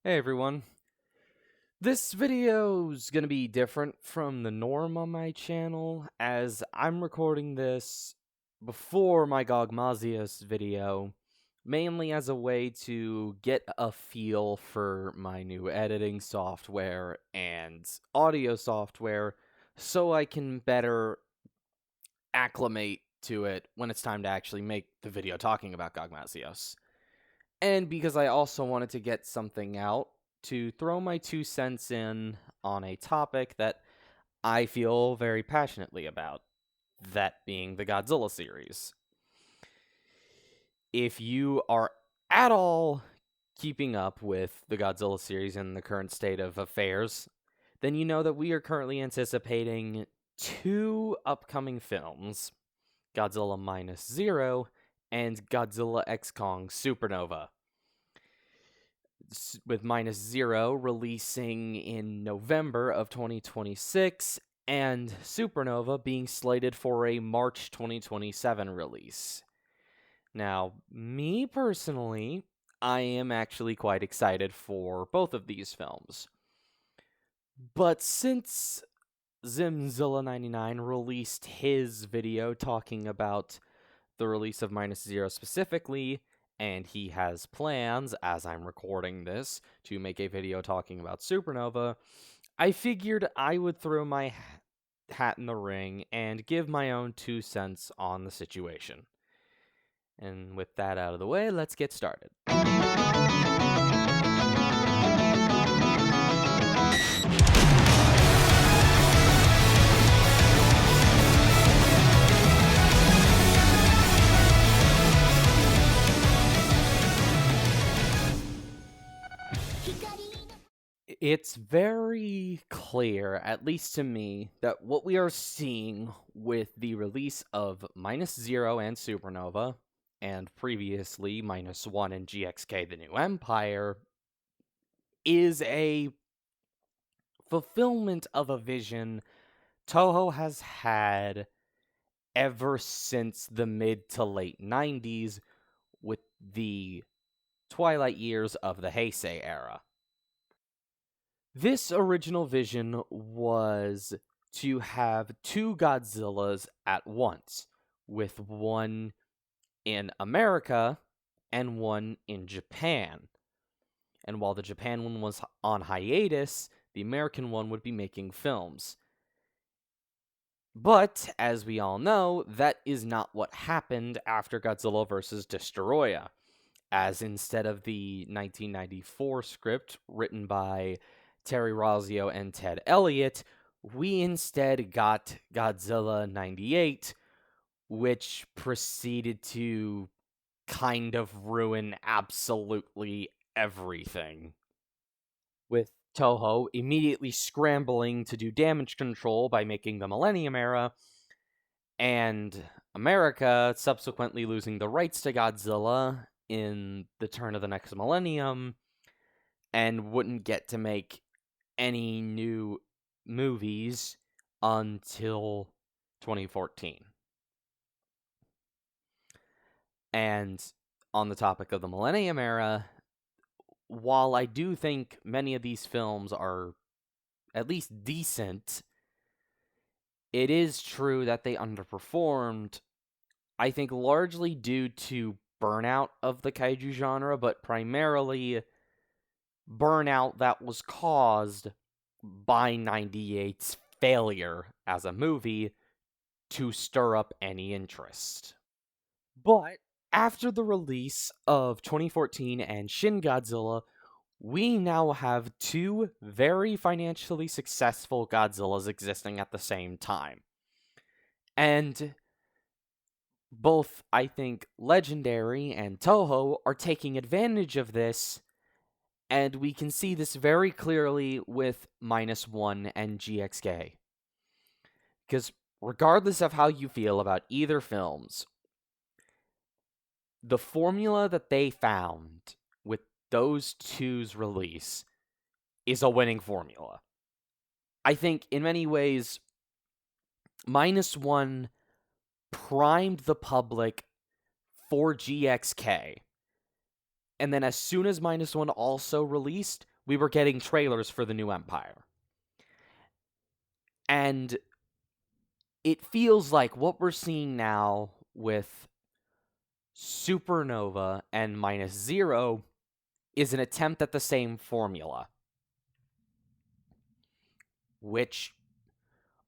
Hey everyone. This video's gonna be different from the norm on my channel, as I'm recording this before my Gogmazios video, mainly as a way to get a feel for my new editing software and audio software, so I can better acclimate to it when it's time to actually make the video talking about Gogmazios. And because I also wanted to get something out to throw my 2 cents in on a topic that I feel very passionately about, that being the Godzilla series. If you are at all keeping up with the Godzilla series and the current state of affairs, then you know that we are currently anticipating two upcoming films, Godzilla Minus Zero and Godzilla X Kong Supernova, with Minus Zero releasing in November of 2026 and Supernova being slated for a March 2027 release. Now, me personally, I am actually quite excited for both of these films. But since Zimzilla99 released his video talking about the release of Minus Zero specifically, and he has plans, as I'm recording this, to make a video talking about Supernova, I figured I would throw my hat in the ring and give my own 2 cents on the situation. And with that out of the way, let's get started. It's very clear, at least to me, that what we are seeing with the release of Minus Zero and Supernova, and previously Minus One and GXK The New Empire, is a fulfillment of a vision Toho has had ever since the mid to late 90s with the twilight years of the Heisei era. This original vision was to have two Godzillas at once, with one in America and one in Japan. And while the Japan one was on hiatus, the American one would be making films. But, as we all know, that is not what happened after Godzilla vs. Destoroyah, as instead of the 1994 script written by Terry Rossio and Ted Elliott, we instead got Godzilla 98, which proceeded to kind of ruin absolutely everything, with Toho immediately scrambling to do damage control by making the Millennium Era, and America subsequently losing the rights to Godzilla in the turn of the next millennium, and wouldn't get to make any new movies until 2014. And on the topic of the Millennium Era, while I do think many of these films are at least decent, it is true that they underperformed, I think largely due to burnout of the kaiju genre, but primarily burnout that was caused by 98's failure as a movie to stir up any interest. But after the release of 2014 and Shin Godzilla, we now have two very financially successful Godzillas existing at the same time. And both, I think, Legendary and Toho are taking advantage of this, and we can see this very clearly with Minus One and GXK. Because regardless of how you feel about either films, the formula that they found with those two's release is a winning formula. I think in many ways, Minus One primed the public for GXK. And then as soon as Minus One also released, we were getting trailers for the new Empire. And it feels like what we're seeing now with Supernova and Minus Zero is an attempt at the same formula, which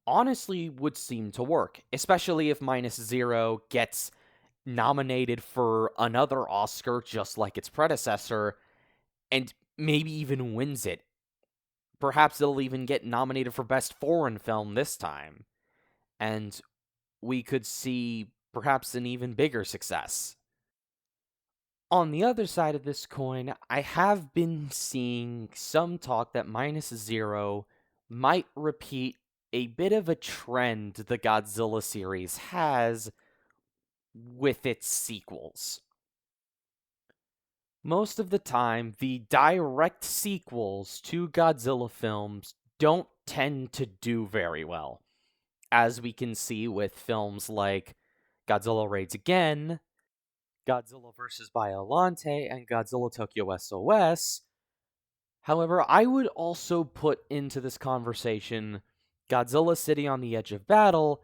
honestly would seem to work, especially if Minus Zero gets nominated for another Oscar just like its predecessor, and maybe even wins it. Perhaps it'll even get nominated for Best Foreign Film this time, and we could see perhaps an even bigger success. On the other side of this coin, I have been seeing some talk that Minus Zero might repeat a bit of a trend the Godzilla series has with its sequels. Most of the time, the direct sequels to Godzilla films don't tend to do very well, as we can see with films like Godzilla Raids Again, Godzilla vs. Biollante, and Godzilla Tokyo SOS. However, I would also put into this conversation Godzilla City on the Edge of Battle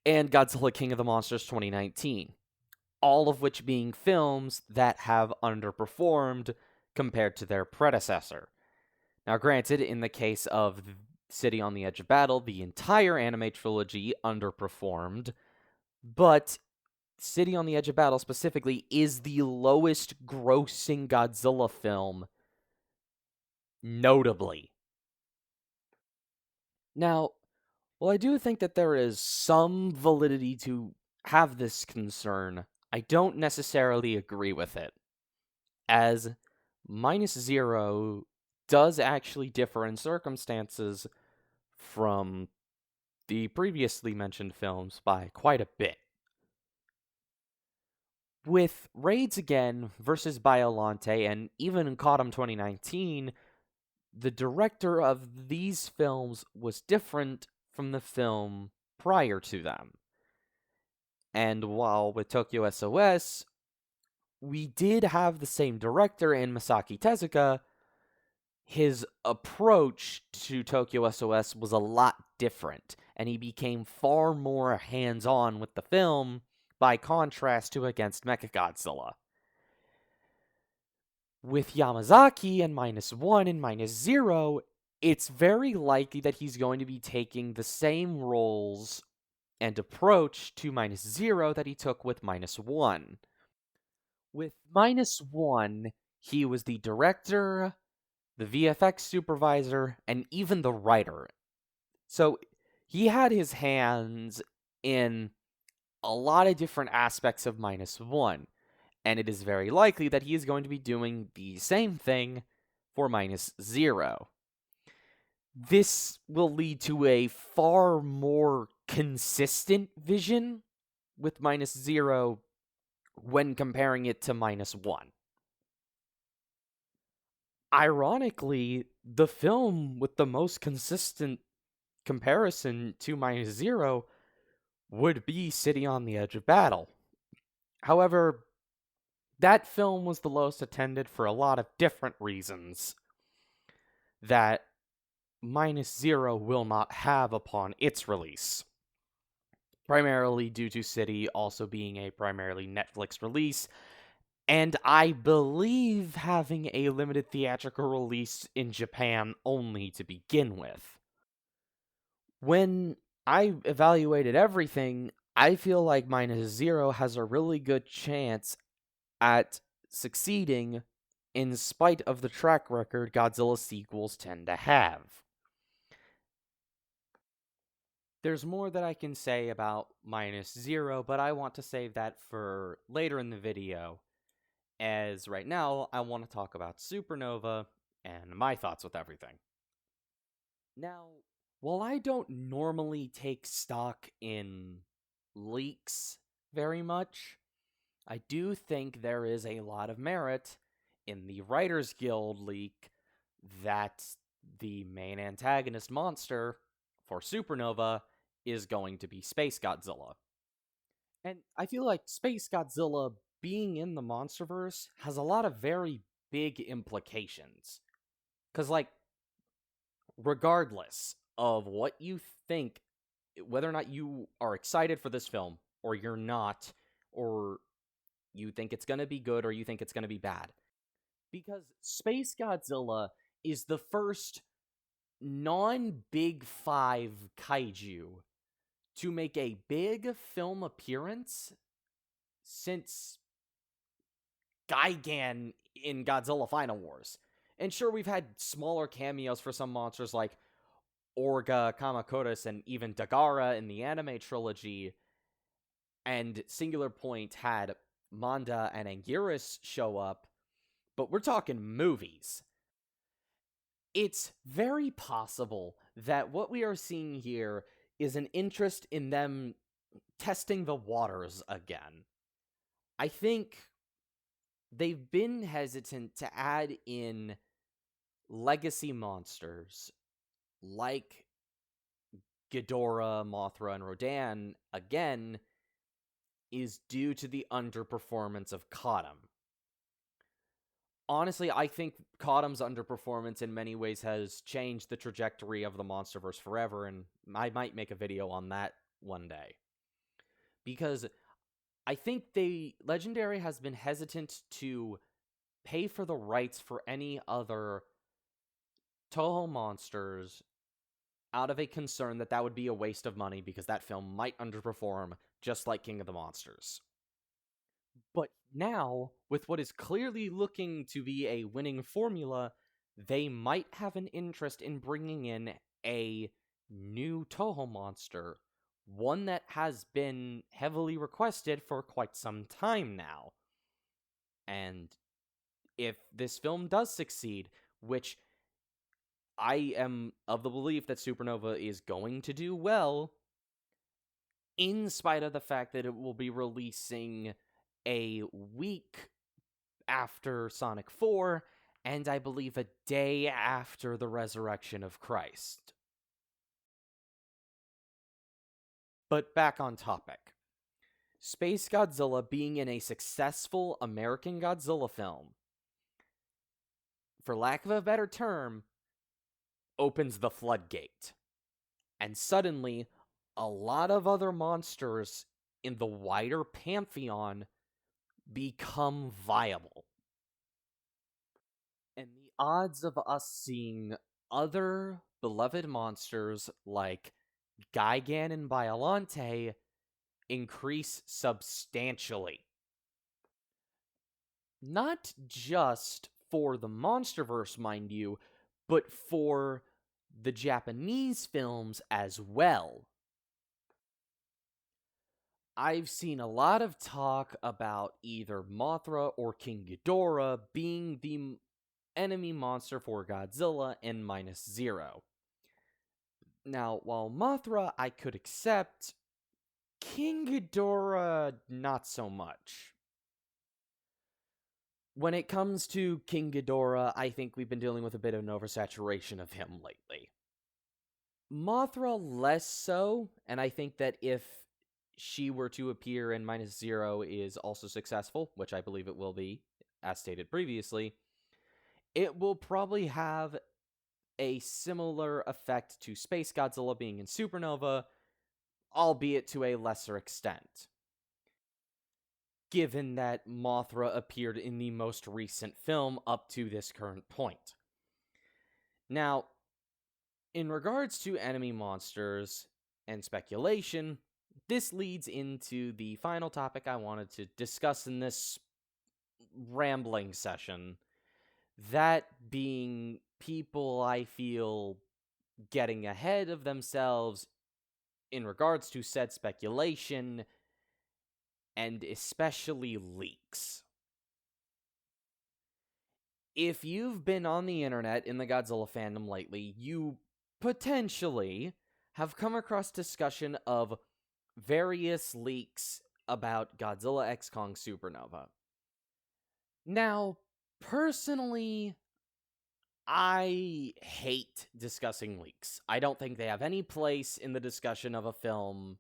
and Godzilla King of the Monsters 2019, all of which being films that have underperformed compared to their predecessor. Now, granted, in the case of City on the Edge of Battle, the entire anime trilogy underperformed, but City on the Edge of Battle specifically is the lowest grossing Godzilla film, notably. Now, while I do think that there is some validity to have this concern, I don't necessarily agree with it, as Minus Zero does actually differ in circumstances from the previously mentioned films by quite a bit. With Raids Again versus Biollante and even in Caught 2019, the director of these films was different from the film prior to them. And while with Tokyo SOS, we did have the same director in Masaki Tezuka, his approach to Tokyo SOS was a lot different, and he became far more hands-on with the film by contrast to Against Mechagodzilla. With Yamazaki and Minus One and Minus Zero, it's very likely that he's going to be taking the same roles and approach to Minus Zero that he took with Minus One. With Minus One, he was the director, the VFX supervisor, and even the writer. So he had his hands in a lot of different aspects of Minus One, and it is very likely that he is going to be doing the same thing for Minus Zero. This will lead to a far more consistent vision with Minus Zero when comparing it to Minus One. Ironically, the film with the most consistent comparison to Minus Zero would be City on the Edge of Battle. However, that film was the lowest attended for a lot of different reasons that Minus Zero will not have upon its release. Primarily due to City also being a primarily Netflix release, and I believe having a limited theatrical release in Japan only to begin with. When I evaluated everything, I feel like Minus Zero has a really good chance at succeeding in spite of the track record Godzilla sequels tend to have. There's more that I can say about Minus Zero, but I want to save that for later in the video, as right now I want to talk about Supernova and my thoughts with everything. Now, while I don't normally take stock in leaks very much, I do think there is a lot of merit in the Writers Guild leak that the main antagonist monster for Supernova is going to be Space Godzilla. And I feel like Space Godzilla being in the Monsterverse has a lot of very big implications. Because, like, regardless of what you think, whether or not you are excited for this film, or you're not, or you think it's going to be good, or you think it's going to be bad, because Space Godzilla is the first non-Big Five kaiju to make a big film appearance since Gigan in Godzilla Final Wars. And sure, we've had smaller cameos for some monsters like Orga, Kamakotis, and even Dagara in the anime trilogy, and Singular Point had Manda and Anguirus show up, but we're talking movies. It's very possible that what we are seeing here is an interest in them testing the waters again. I think they've been hesitant to add in legacy monsters like Ghidorah, Mothra, and Rodan again is due to the underperformance of Kotum. Honestly, I think Kotum's underperformance in many ways has changed the trajectory of the Monsterverse forever, and I might make a video on that one day. Because I think Legendary has been hesitant to pay for the rights for any other Toho monsters out of a concern that that would be a waste of money because that film might underperform, just like King of the Monsters. But now, with what is clearly looking to be a winning formula, they might have an interest in bringing in a new Toho monster, one that has been heavily requested for quite some time now. And if this film does succeed, which I am of the belief that Supernova is going to do well, in spite of the fact that it will be releasing a week after Sonic 4, and I believe a day after the resurrection of Christ. But back on topic. Space Godzilla being in a successful American Godzilla film, for lack of a better term, opens the floodgate. And suddenly, a lot of other monsters in the wider pantheon become viable. And the odds of us seeing other beloved monsters like Gigan and Biollante increase substantially. Not just for the Monsterverse, mind you, but for the Japanese films as well. I've seen a lot of talk about either Mothra or King Ghidorah being the enemy monster for Godzilla in -0. Now, while Mothra I could accept, King Ghidorah not so much. When it comes to King Ghidorah, I think we've been dealing with a bit of an oversaturation of him lately. Mothra less so, and I think that if she were to appear in -0 is also successful, which I believe it will be, as stated previously, it will probably have a similar effect to Space Godzilla being in Supernova, albeit to a lesser extent, given that Mothra appeared in the most recent film up to this current point. Now, in regards to enemy monsters and speculation, this leads into the final topic I wanted to discuss in this rambling session, that being people I feel getting ahead of themselves in regards to said speculation, and especially leaks. If you've been on the internet in the Godzilla fandom lately, you potentially have come across discussion of various leaks about Godzilla X Kong Supernova. Now, personally, I hate discussing leaks. I don't think they have any place in the discussion of a film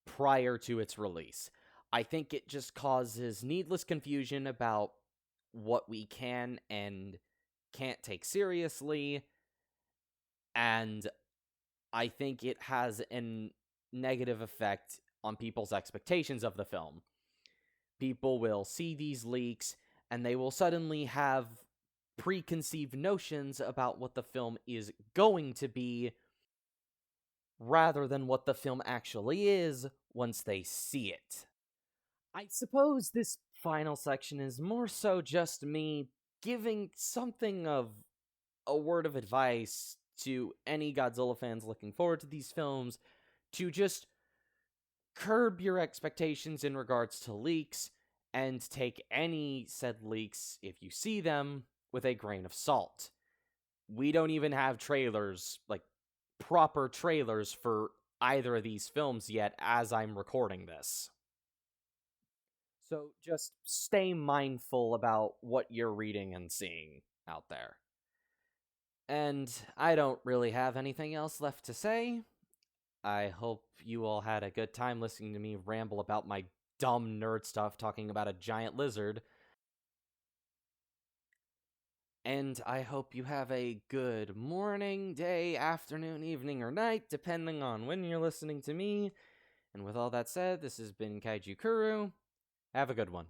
prior to its release. I think it just causes needless confusion about what we can and can't take seriously, and I think it has a negative effect on people's expectations of the film. People will see these leaks, and they will suddenly have preconceived notions about what the film is going to be, rather than what the film actually is once they see it. I suppose this final section is more so just me giving something of a word of advice to any Godzilla fans looking forward to these films to just curb your expectations in regards to leaks and take any said leaks, if you see them, with a grain of salt. We don't even have trailers, like proper trailers for either of these films yet as I'm recording this. So just stay mindful about what you're reading and seeing out there. And I don't really have anything else left to say. I hope you all had a good time listening to me ramble about my dumb nerd stuff talking about a giant lizard. And I hope you have a good morning, day, afternoon, evening, or night, depending on when you're listening to me. And with all that said, this has been Kaiju Kuru. Have a good one.